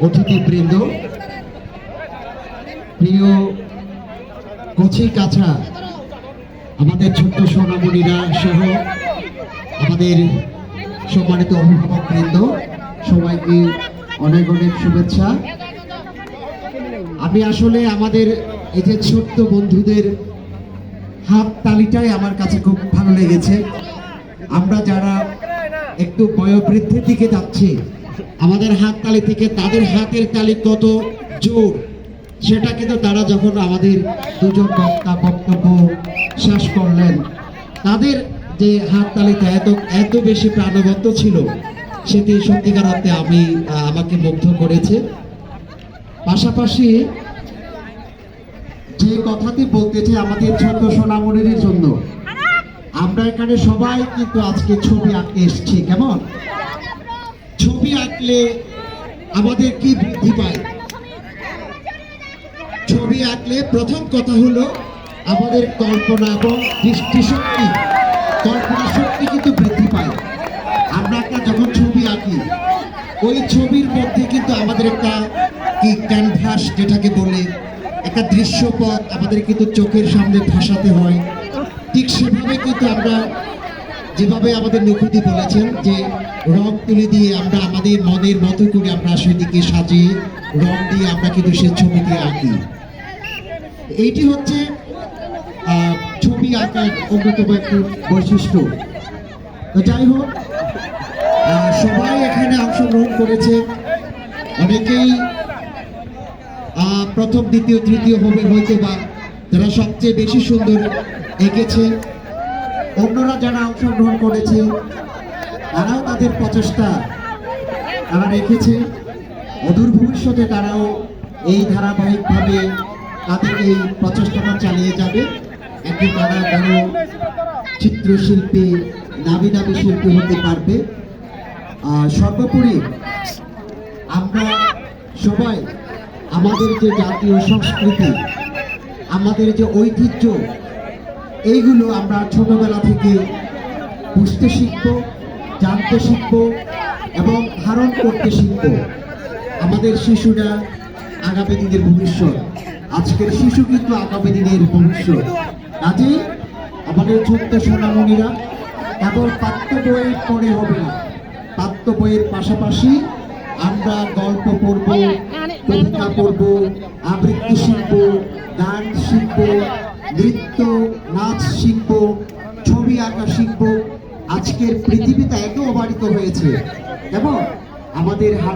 অতিথিবৃন্দ, প্রিয় কচি কাছা আমাদের ছোট্ট সোনামণিরা সহ আমাদের সম্মানিত অভিভাবকবৃন্দ, সবাইকে অনেক অনেক শুভেচ্ছা। আমি আসলে আমাদের এই যে ছোট্ট বন্ধুদের হাত তালিটাই আমার কাছে খুব ভালো লেগেছে। আমরা যারা একটু বয়োবৃদ্ধির দিকে যাচ্ছি, আমাদের হাত তালি থেকে তাদের হাতের তালি কত জোর, সেটা কিন্তু তারা যখন আমাদের দুজন বক্তা বক্তব্য শেষ করলেন, তাদের যে হাত তালিটা এত বেশি প্রাণবন্ত ছিল, সেটি সত্যিকার অর্থে আমাকে মুগ্ধ করেছে। পাশাপাশি যে কথাটি বলতেছে আমাদের ছোট সোনামণির জন্য, আমরা এখানে সবাই কিন্তু আজকে ছবি আঁকতে এসেছি। কেমন ছবি আঁকলে আমাদের কি বৃদ্ধি পায়? ছবি আঁকলে প্রথম কথা হলো আমাদের কল্পনা এবং দৃষ্টিশক্তি, কল্পনা শক্তি কিন্তু বৃদ্ধি পায়। আমরা একটা যখন ছবি আঁকি, ওই ছবির মধ্যে কিন্তু আমাদের একটা কি ক্যানভাস যেটাকে বলে, একটা দৃশ্যপট আমাদের কিন্তু চোখের সামনে ভাসাতে হয়। ঠিক সেভাবে কিন্তু আমরা যেভাবে আমাদের নকুদি বলেছেন যে রং তুলি দিয়ে আমরা আমাদের মনের মতো করে আমরা সেদিকে সাজিয়ে রং দিয়ে আমরা কিন্তু সে ছবিকে আঁকি। এইটি হচ্ছে ছবি আঁকার অন্যতম একটি বৈশিষ্ট্য। তো যাই হোক, সবাই এখানে অংশগ্রহণ করেছে। অনেকেই প্রথম দ্বিতীয় তৃতীয় হবে হয়তো, বা যারা সবচেয়ে বেশি সুন্দর এঁকেছে। অন্যরা যারা অংশগ্রহণ করেছে তারাও তাদের প্রচেষ্টা তারা রেখেছে। অদূর ভবিষ্যতে তারাও এই ধারাবাহিকভাবে তাদের এই প্রচেষ্টাটা চালিয়ে যাবে। একদিন তারা বড় চিত্রশিল্পী, নামি দামি শিল্পী হতে পারবে। সর্বোপরি আমরা সবাই আমাদের যে জাতীয় সংস্কৃতি, আমাদের যে ঐতিহ্য, এইগুলো আমরা ছোটবেলা থেকে বুঝতে শিখব, জানতে শিখব এবং ধারণ করতে শিখব। আমাদের শিশুরা আগামী দিনের ভবিষ্যৎ, আজকের শিশু কিন্তু আগামী দিনের ভবিষ্যৎ। কাজেই আমাদের ছোট্ট সোনামণিরা কেবল পাঠ্য বই পড়ে হবে না, পাঠ্য বইয়ের পাশাপাশি আমরা গল্প পড়ব, কবিতা পড়ব, আবৃত্তি শিখব, গান শিখব, নৃত্য নাচ শিখব, ছবি আঁকা শিখব। আজকের পৃথিবীতে এত অবারিত হয়েছে এবং আমাদের হাতে